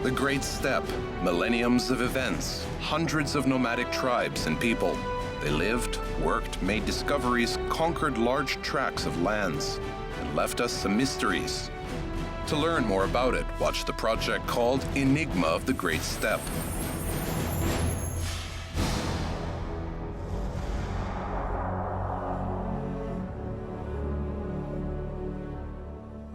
The Great Steppe, millenniums of events, hundreds of nomadic tribes and people. They lived, worked, made discoveries, conquered large tracts of lands, and left us some mysteries. To learn more about it, watch the project called Enigma of the Great Steppe.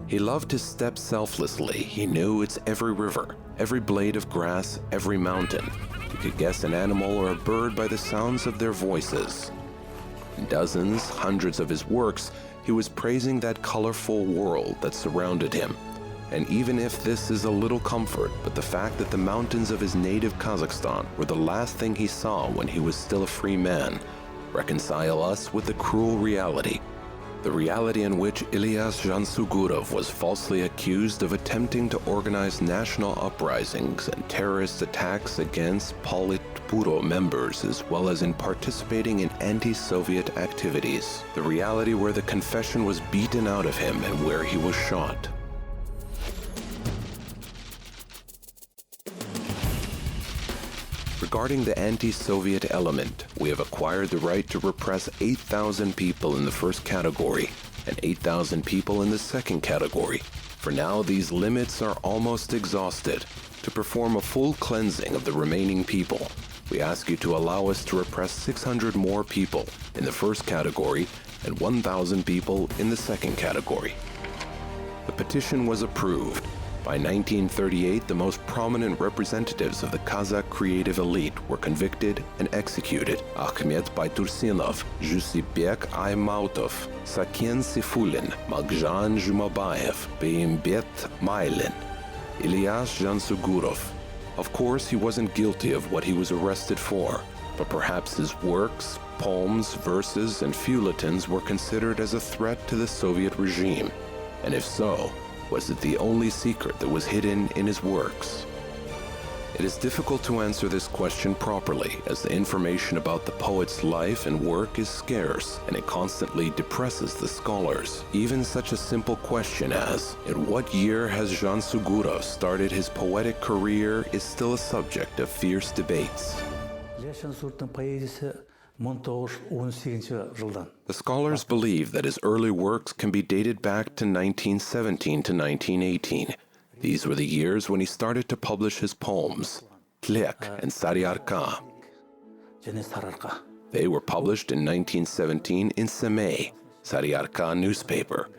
He loved his steppe selflessly. He knew its every river, every blade of grass, every mountain. He could guess an animal or a bird by the sounds of their voices. In dozens, hundreds of his works, he was praising that colorful world that surrounded him. And even if this is a little comfort, but the fact that the mountains of his native Kazakhstan were the last thing he saw when he was still a free man, reconcile us with the cruel reality. The reality in which Ilias Zhansugurov was falsely accused of attempting to organize national uprisings and terrorist attacks against Politburo members, as well as in participating in anti-Soviet activities. The reality where the confession was beaten out of him and where he was shot. Regarding the anti-Soviet element, we have acquired the right to repress 8,000 people in the first category and 8,000 people in the second category. For now, these limits are almost exhausted. To perform a full cleansing of the remaining people, we ask you to allow us to repress 600 more people in the first category and 1,000 people in the second category. The petition was approved. By 1938, the most prominent representatives of the Kazakh creative elite were convicted and executed. Akhmet Baitursynov, Jibek Saken Seyfullin, Magzhan Zhumabaev, Ilias Zhansugurov. Of course, he wasn't guilty of what he was arrested for, but perhaps his works, poems, verses, and feuilletons were considered as a threat to the Soviet regime. And if so, was it the only secret that was hidden in his works? It is difficult to answer this question properly, as the information about the poet's life and work is scarce, and it constantly depresses the scholars. Even such a simple question as, in what year has Zhansugurov started his poetic career, is still a subject of fierce debates. The scholars believe that his early works can be dated back to 1917 to 1918. These were the years when he started to publish his poems, Tlek and Saryarka. They were published in 1917 in Semey, Saryarka newspaper.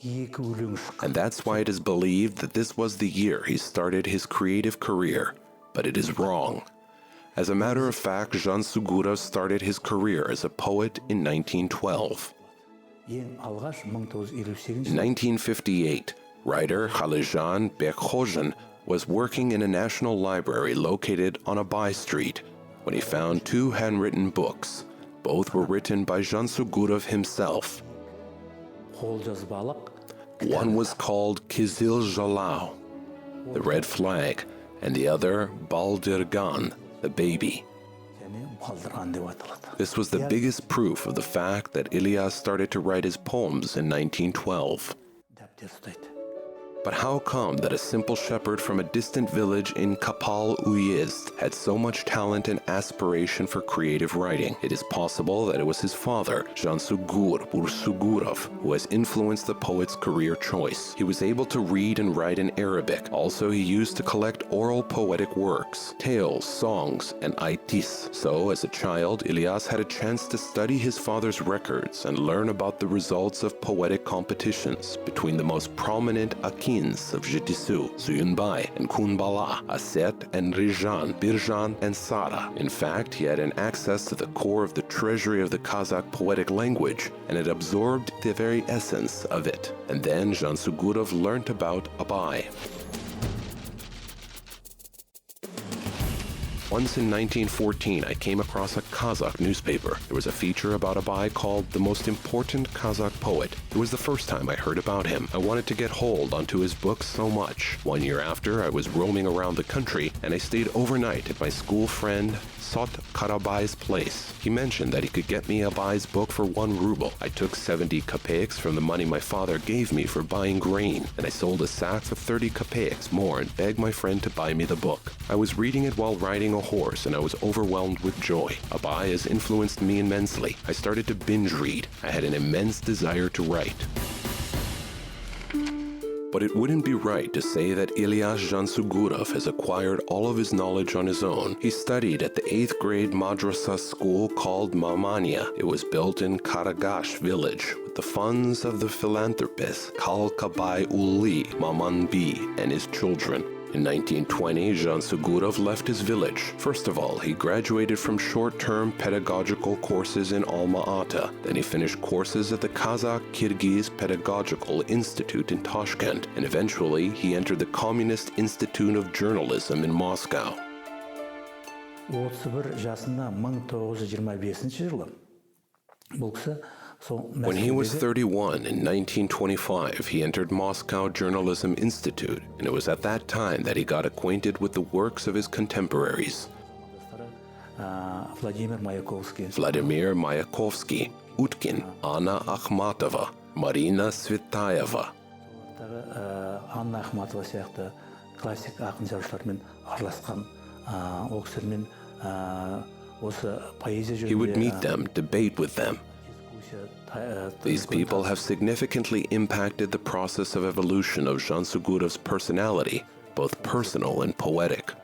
And that's why it is believed that this was the year he started his creative career, but it is wrong. As a matter of fact, Zhansugurov started his career as a poet in 1912. In 1958, writer Khalijan Bekhozhin was working in a national library located on a by-street when he found two handwritten books. Both were written by Zhansugurov himself. One was called Kizil Zhalau, the red flag, and the other Baldirgan, the baby. This was the biggest proof of the fact that Ilias started to write his poems in 1912. But how come that a simple shepherd from a distant village in Kapal Uyezd had so much talent and aspiration for creative writing? It is possible that it was his father, Zhansugur Bursugurov, who has influenced the poet's career choice. He was able to read and write in Arabic. Also, he used to collect oral poetic works, tales, songs, and aitis. So, as a child, Ilias had a chance to study his father's records and learn about the results of poetic competitions between the most prominent akins of Jetisu, Zuyunbai, and Kunbala, Aset and Rizhan, Birjan and Sara. In fact, he had an access to the core of the treasury of the Kazakh poetic language, and it absorbed the very essence of it. And then Zhansugurov learnt about Abai. Once in 1914, I came across a Kazakh newspaper. There was a feature about Abai called The Most Important Kazakh Poet. It was the first time I heard about him. I wanted to get hold onto his books so much. 1 year after, I was roaming around the country, and I stayed overnight at my school friend sought Karabai's place. He mentioned that he could get me Abai's book for 1 ruble. I took 70 kopecks from the money my father gave me for buying grain, and I sold a sack for 30 kopecks more and begged my friend to buy me the book. I was reading it while riding a horse, and I was overwhelmed with joy. Abai has influenced me immensely. I started to binge read. I had an immense desire to write. But it wouldn't be right to say that Ilias Zhansugurov has acquired all of his knowledge on his own. He studied at the 8th grade madrasa school called Mamania. It was built in Karagash village with the funds of the philanthropist Kalkabai Uli Mamanbi and his children. In 1920, Zhansugurov left his village. First of all, he graduated from short-term pedagogical courses in Alma-Ata. Then he finished courses at the Kazakh-Kyrgyz Pedagogical Institute in Tashkent, and eventually he entered the Communist Institute of Journalism in Moscow. 31 жасында 1925 жылы бұл кісі When he was 31 in 1925, he entered Moscow Journalism Institute, and it was at that time that he got acquainted with the works of his contemporaries. Vladimir Mayakovsky, Utkin, Anna Akhmatova, Marina Svetaeva. Anna Akhmatova сияқты классик ақын жазушылармен араласқан ол кісілермен осы поэзия жөнінде He would meet them, debate with them. These people have significantly impacted the process of evolution of Zhansugurov's personality, both personal and poetic.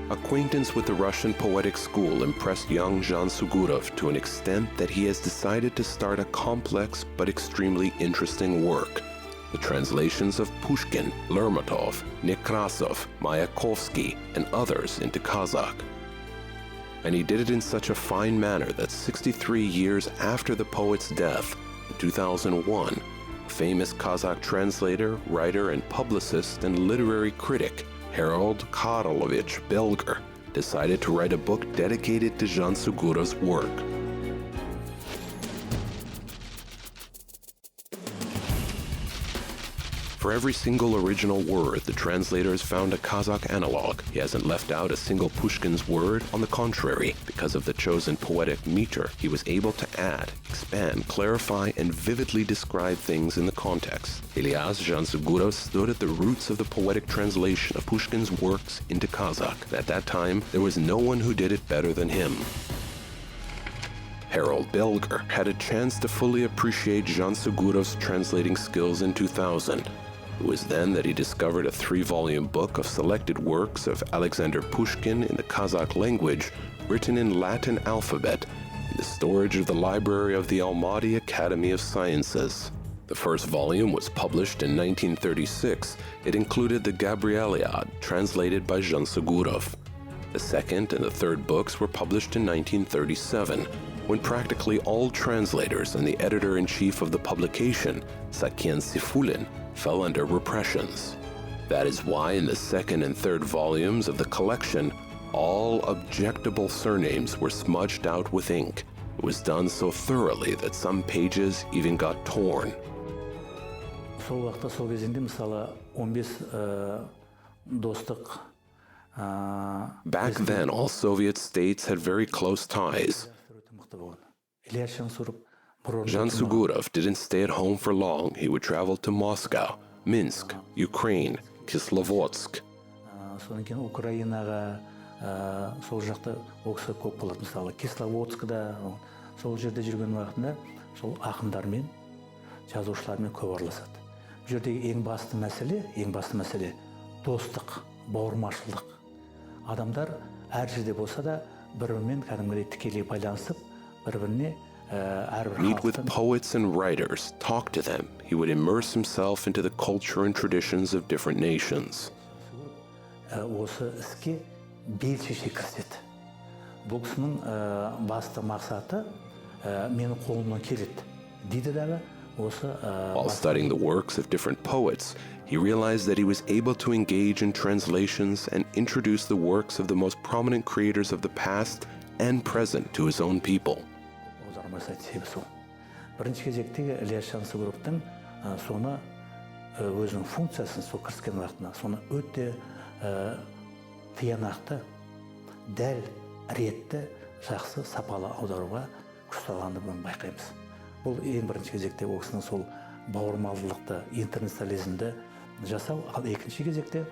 Acquaintance with the Russian poetic school impressed young Zhansugurov to an extent that he has decided to start a complex but extremely interesting work. The translations of Pushkin, Lermontov, Nekrasov, Mayakovsky, and others into Kazakh. And he did it in such a fine manner that 63 years after the poet's death, in 2001, famous Kazakh translator, writer, and publicist and literary critic Harold Karlovich Belger decided to write a book dedicated to Zhansugurov's work. For every single original word, the translator has found a Kazakh analog. He hasn't left out a single Pushkin's word. On the contrary, because of the chosen poetic meter, he was able to add, expand, clarify, and vividly describe things in the context. Ilias Zhansugurov stood at the roots of the poetic translation of Pushkin's works into Kazakh. At that time, there was no one who did it better than him. Harold Belger had a chance to fully appreciate Zhansugurov's translating skills in 2000. It was then that he discovered a 3-volume book of selected works of Alexander Pushkin in the Kazakh language, written in Latin alphabet, in the storage of the library of the Almaty Academy of Sciences. The first volume was published in 1936. It included the Gabrieliad, translated by Zhansugurov. The second and the third books were published in 1937, when practically all translators and the editor-in-chief of the publication, Saken Seyfullin, fell under repressions. That is why in the second and third volumes of the collection, all objectable surnames were smudged out with ink. It was done so thoroughly that some pages even got torn. Back then, all Soviet states had very close ties. Zhansugurov didn't stay at home for long. He would travel to Moscow, Minsk, Ukraine, Kislovodsk. Адамдар әр жерде болса да бір-бірімен кәдімгідей тікелей байланысып, бір-біріне Meet with poets and writers, talk to them. He would immerse himself into the culture and traditions of different nations. Осы іске бел шеше кіріседі. Бұл кісінің басты мақсаты менің қолымнан келеді дейді дағы осы. While studying the works of different poets, he realized that he was able to engage in translations and introduce the works of the most prominent creators of the past and present to his own people. Бірінші кезектегі Ilias Zhansugуровтың соны өзінің функциясын сол кіріскен уақытына соны өте тиянақты, дәл, ретті, жақсы, сапалы аударуға күшталғандығын байқаймыз. Бұл ең бірінші кезекте ол кісінің сол бауырмалдылықты, интернационализмді жасау, ал екінші кезекте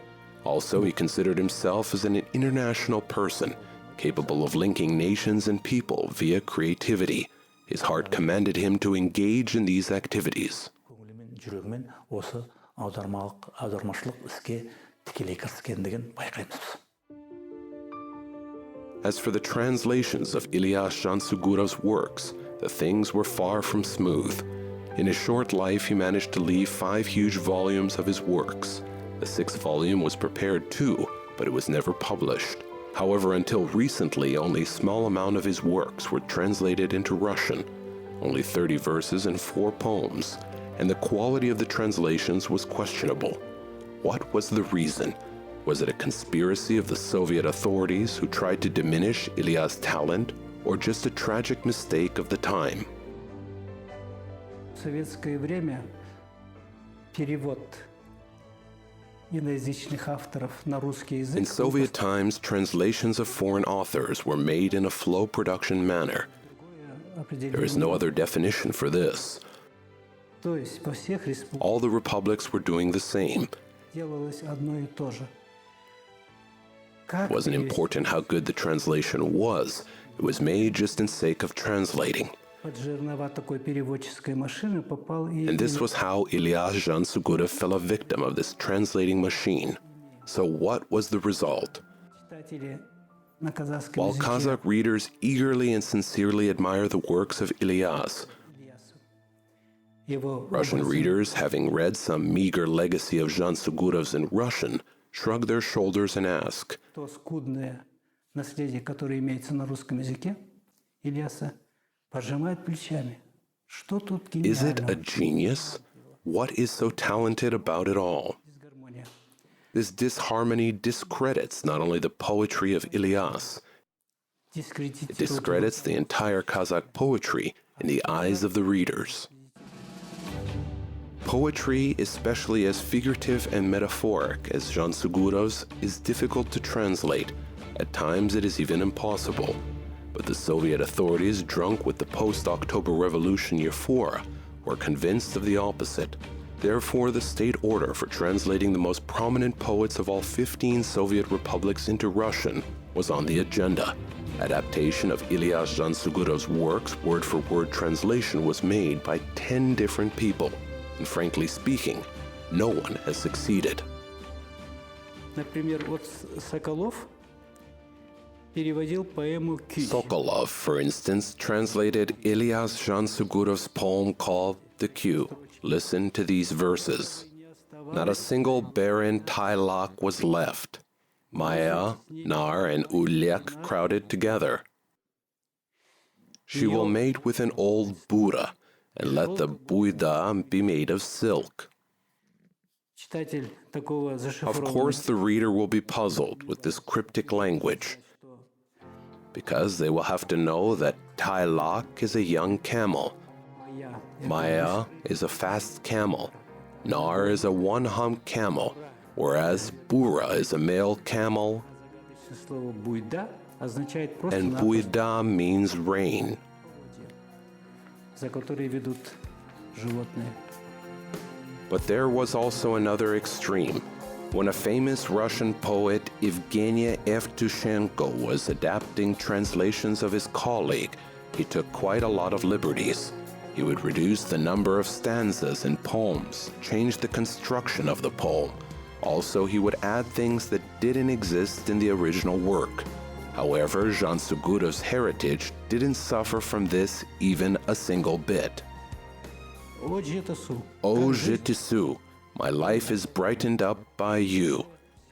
Also, he considered himself as an international person, capable of linking nations and people via creativity. His heart commanded him to engage in these activities. көңілімен, жүрегімен осы аудармашылық іске тікелей кіріскендігін байқаймыз. As for the translations of Ilias Zhansugurov's works, the things were far from smooth. In his short life, he managed to leave 5 huge volumes of his works. The 6th volume was prepared too, but it was never published. However, until recently, only a small amount of his works were translated into Russian, only 30 verses and 4 poems, and the quality of the translations was questionable. What was the reason? Was it a conspiracy of the Soviet authorities who tried to diminish Ilias' talent, or just a tragic mistake of the time? В советское время перевод иноязычных авторов на русский язык. In Soviet times, translations of foreign authors were made in a flow production manner. There is no other definition for this. То есть во всех республиках All the republics were doing the same. делалось одно и то же. It wasn't important how good the translation was. It was made just in sake of translating. Под жернова такой переводческой машины попал и And this was how Ilias Zhansugurov fell a victim of this translating machine. So what was the result? читатели на казахском While языке. Kazakh readers eagerly and sincerely admire the works of Ilias, Его Russian образы readers, having read some meager legacy of Zhansugurov's in Russian, shrug their shoulders and ask, то скудное наследие, которое имеется на русском языке, Ильяса пожимает плечами. Что тут is it a гениального? genius? What is so talented about it all? Дисгармония. This disharmony discredits not only the poetry of Ilias, it Дискредитирует discredits the entire Kazakh poetry in the eyes of the readers. Poetry, especially as figurative and metaphoric as Zhansugurov's, is difficult to translate. At times it is even impossible. But the Soviet authorities, drunk with the post-October Revolution euphoria, were convinced of the opposite. Therefore, the state order for translating the most prominent poets of all 15 Soviet republics into Russian was on the agenda. Adaptation of Ilias Zhansugurov's works, word-for-word translation, was made by 10 different people. And frankly speaking, no one has succeeded. Например, вот Соколов переводил поэму «Кич». Sokolov, for instance, translated Ilias Zhansugurov's poem called The Q. Listen to these verses. Not a single barren Tailak was left. Maya, Nar, and Uliak crowded together. She will mate with an old Buddha, and let the Buddha be made of silk. Читатель такого Of зашифрованного course, the reader will be puzzled with this cryptic language, because they will have to know that Tailak is a young camel, Maya is a fast camel, Nar is a one-hump camel, whereas Bura is a male camel, слово «буйда» означает просто and Buddha means rain. за которые ведут животные. But there was also another extreme. When a famous Russian poet, Evgeny Evtushenko, was adapting translations of his colleague, he took quite a lot of liberties. He would reduce the number of stanzas in poems, change the construction of the poem. Also, he would add things that didn't exist in the original work. However, Zhansugurov's heritage didn't suffer from this even a single bit. О, Джетасу, O Jitisu, my life is brightened up by you,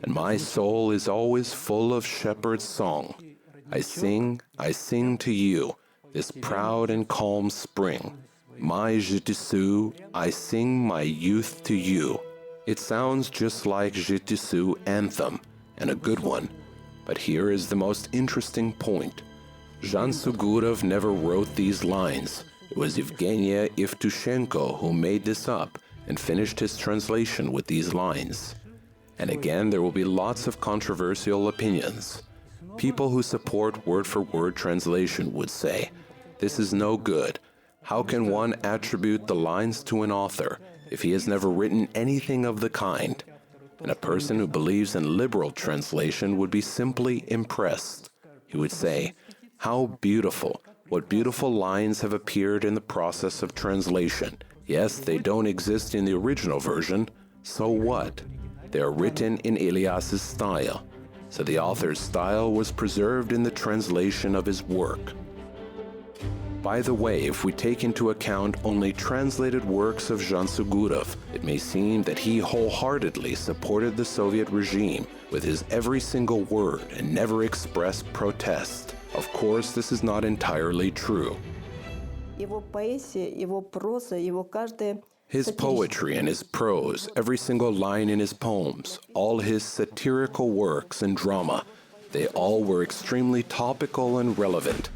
and my soul is always full of shepherd's song. I sing to you, this proud and calm spring. My Jitisu, I sing my youth to you. It sounds just like Jitisu anthem, and a good one. But here is the most interesting point. Zhansugurov never wrote these lines. It was Evgeny Evtushenko who made this up and finished his translation with these lines. And again, there will be lots of controversial opinions. People who support word-for-word translation would say, "This is no good. How can one attribute the lines to an author if he has never written anything of the kind?" And a person who believes in liberal translation would be simply impressed. He would say, "How beautiful! What beautiful lines have appeared in the process of translation. Yes, they don't exist in the original version. So what? They are written in Ilias's style." So the author's style was preserved in the translation of his work. By the way, if we take into account only translated works of Zhansugurov, it may seem that he wholeheartedly supported the Soviet regime with his every single word and never expressed protest. Of course, this is not entirely true. His poetry and his prose, every single line in his poems, all his satirical works and drama, they all were extremely topical and relevant.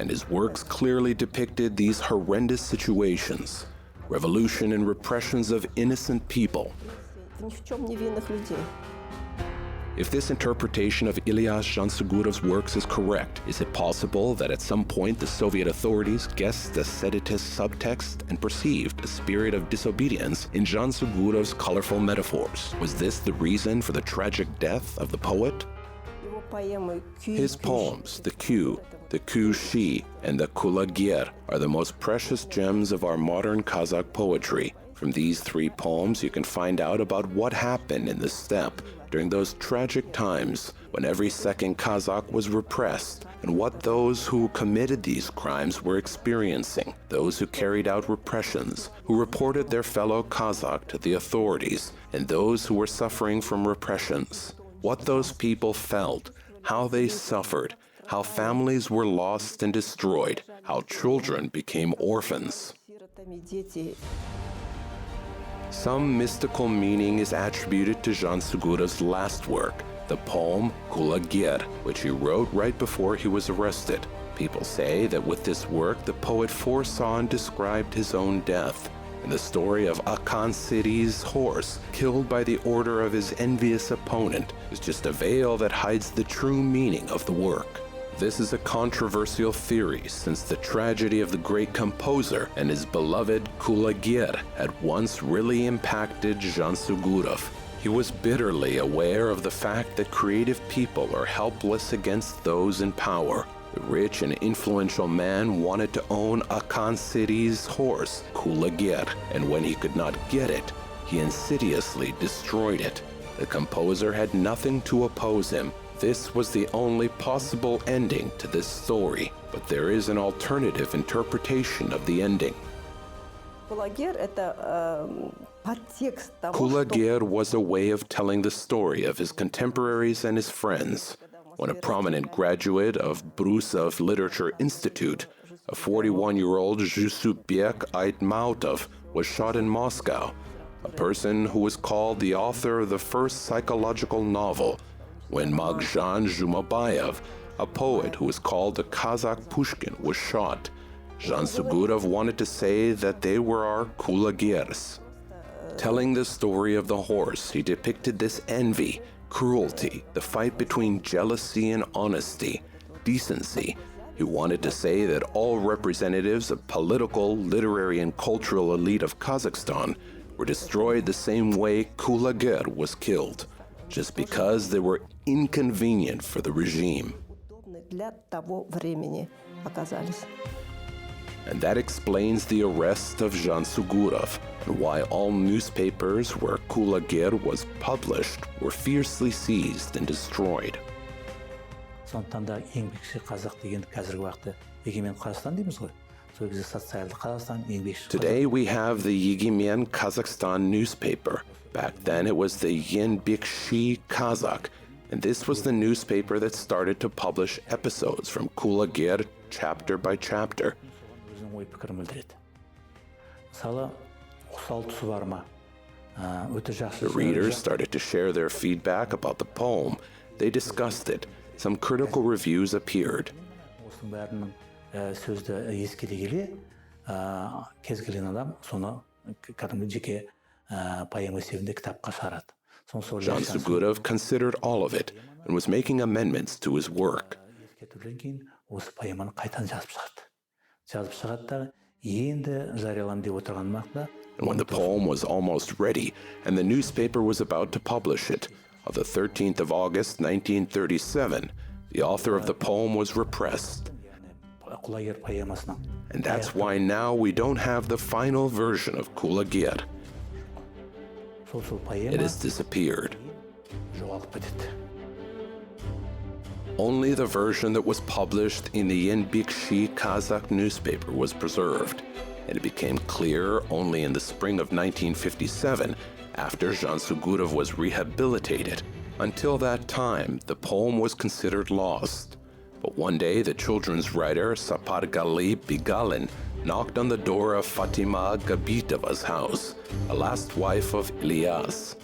And his works clearly depicted these horrendous situations, revolution and repressions of innocent people. If this interpretation of Ilias Zhansugurov's works is correct, is it possible that at some point the Soviet authorities guessed the seditist subtext and perceived a spirit of disobedience in Zhansugurov's colorful metaphors? Was this the reason for the tragic death of the poet? His poems, the Ku-shi, and the Kulagir, are the most precious gems of our modern Kazakh poetry. From these three poems, you can find out about what happened in the steppe during those tragic times when every second Kazakh was repressed, and what those who committed these crimes were experiencing, those who carried out repressions, who reported their fellow Kazakh to the authorities, and those who were suffering from repressions, what those people felt, how they suffered, how families were lost and destroyed, how children became orphans. Some mystical meaning is attributed to Zhansugurov's last work, the poem Kulagir, which he wrote right before he was arrested. People say that with this work, the poet foresaw and described his own death, and the story of Akhmet Baitursynov horse, killed by the order of his envious opponent, is just a veil that hides the true meaning of the work. This is a controversial theory, since the tragedy of the great composer and his beloved Kulagir had once really impacted Zhansugurov. He was bitterly aware of the fact that creative people are helpless against those in power. The rich and influential man wanted to own Akhmet Baitursynov horse, Kulagir, and when he could not get it, he insidiously destroyed it. The composer had nothing to oppose him. This was the only possible ending to this story, but there is an alternative interpretation of the ending. Kulagir was a way of telling the story of his contemporaries and his friends. When a prominent graduate of Brusov Literature Institute, a 41-year-old Jibek Aitmautov, was shot in Moscow, a person who was called the author of the first psychological novel, when Magzhan Zhumabaev, a poet who was called the Kazakh Pushkin, was shot, Zhansugurov wanted to say that they were our Kulagirs. Telling the story of the horse, he depicted this envy, cruelty, the fight between jealousy and honesty, decency. He wanted to say that all representatives of political, literary, and cultural elite of Kazakhstan were destroyed the same way Kulagir was killed, just because they were inconvenient for the regime. And that explains the arrest of Zhansugurov and why all newspapers where Kulagir was published were fiercely seized and destroyed. Сондықтан да ең бекші қазақ деген қазіргі уақытта егемен Қазақстан дейміз ғой. Сол кезде социалды Қазақстан, ең бекші. Today we have the Yegemen Kazakhstan newspaper. Back then it was the Yenbekshi Kazakh, and this was the newspaper that started to publish episodes from Kulagir chapter by chapter. Ой пікірін білдіреді. Мысалы, ұқсал тұсы бар ма? Өте жақсы. The readers started to share their feedback about the poem. They discussed it. Some critical reviews appeared. Осының бәрінің сөзді ескере келе, кез келген адам соны кәдімгі жеке поэма есебінде кітапқа шығарады. Zhansugurov considered all of it and was making amendments to his work. Ескертуден кейін осы поэманы қайтадан жазып шығарды. Жазып шығады да енді жарияланды деп отырған уақытта And when the poem was almost ready and the newspaper was about to publish it, on the 13th of August 1937, the author of the poem was repressed. құлагер поэмасының And that's why now we don't have the final version of Kulagir. сол It поэма has disappeared. жоғалып кетеді. Only the version that was published in the Yenbekshi Kazakh newspaper was preserved, and it became clear only in the spring of 1957, after Zhansugurov was rehabilitated. Until that time, the poem was considered lost. But one day, the children's writer Sapargali Bigalin knocked on the door of Fatima Gabitova's house, the last wife of Ilias.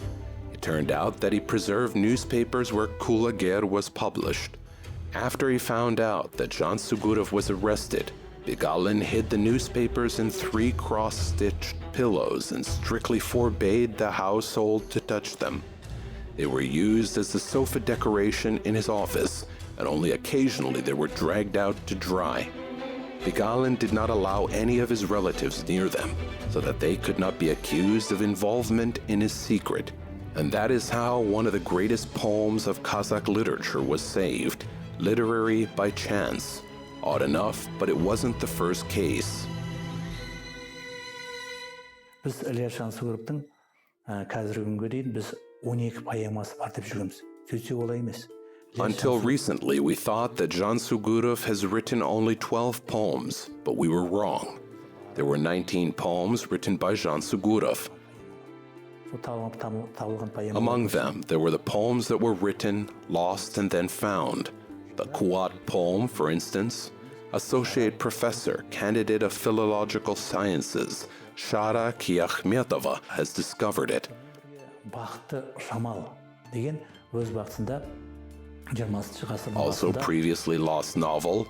It turned out that he preserved newspapers where Kulagir was published. After he found out that Zhansugurov was arrested, Bigalin hid the newspapers in 3 cross-stitched pillows and strictly forbade the household to touch them. They were used as the sofa decoration in his office, and only occasionally they were dragged out to dry. Bigalin did not allow any of his relatives near them, so that they could not be accused of involvement in his secret. And that is how one of the greatest poems of Kazakh literature was saved, literary by chance. Odd enough, but it wasn't the first case. Біз Ilias Zhansugurov қазіргі күнге дейін біз 12 поэмасы бар деп жүрміз. Сөйтсе олай емес. Until recently, we thought that Zhansugurov has written only 12 poems, but we were wrong. There were 19 poems written by Zhansugurov. Among them, there were the poems that were written, lost, and then found. The Kuat poem, for instance. Associate Professor, Candidate of Philological Sciences, Shara Kiakhmetova, has discovered it. Also previously lost novel,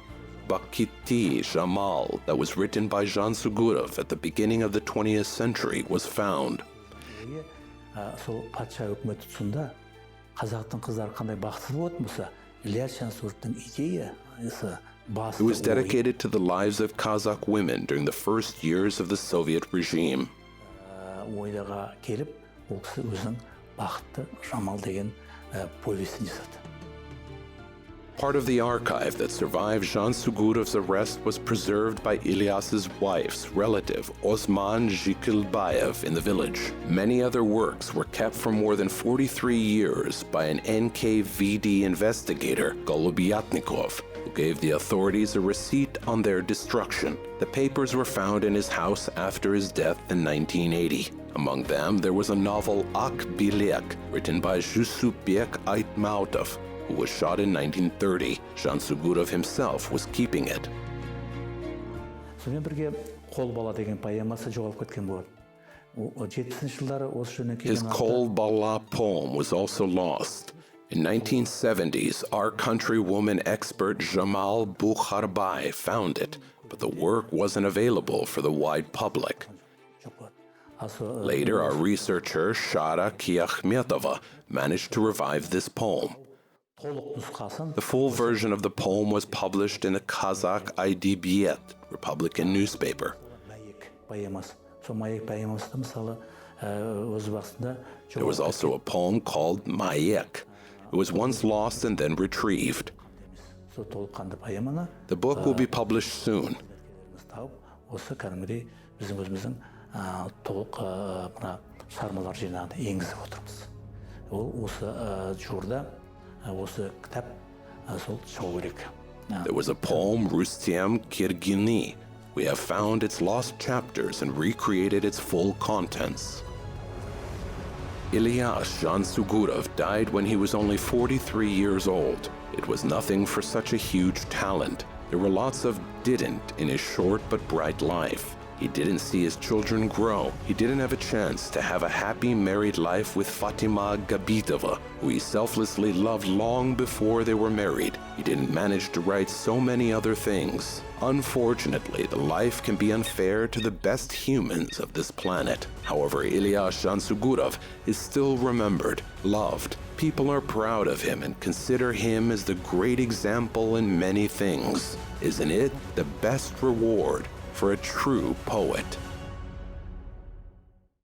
Bakiti Jamal, that was written by Zhansugurov at the beginning of the 20th century, was found. It was dedicated to the lives of Kazakh women during the first years of the Soviet regime. Part of the archive that survived Zhansugurov's arrest was preserved by Ilias's wife's relative, Osman Zhikilbayev, in the village. Many other works were kept for more than 43 years by an NKVD investigator, Golubyatnikov, who gave the authorities a receipt on their destruction. The papers were found in his house after his death in 1980. Among them, there was a novel Ak Bilek, written by Zhusubek Aitmautov, who was shot in 1930. Zhansugurov himself was keeping it. His Kol Bala poem was also lost. In 1970s, our countrywoman expert Jamal Bukharbai found it, but the work wasn't available for the wide public. Later, our researcher Shara Kiakhmetova managed to revive this poem. The full version of the poem was published in the Kazakh IDBet, Republican newspaper. There was also a poem called Mayek. It was once lost and then retrieved. The book will be published soon. There was a poem, Rustem Kirgini. We have found its lost chapters and recreated its full contents. Ilias Zhansugurov died when he was only 43 years old. It was nothing for such a huge talent. There were lots of didn't in his short but bright life. He didn't see his children grow. He didn't have a chance to have a happy married life with Fatima Gabitova, who he selflessly loved long before they were married. He didn't manage to write so many other things. Unfortunately, the life can be unfair to the best humans of this planet. However, Ilias Zhansugurov is still remembered, loved. People are proud of him and consider him as the great example in many things. Isn't it the best reward for a true poet?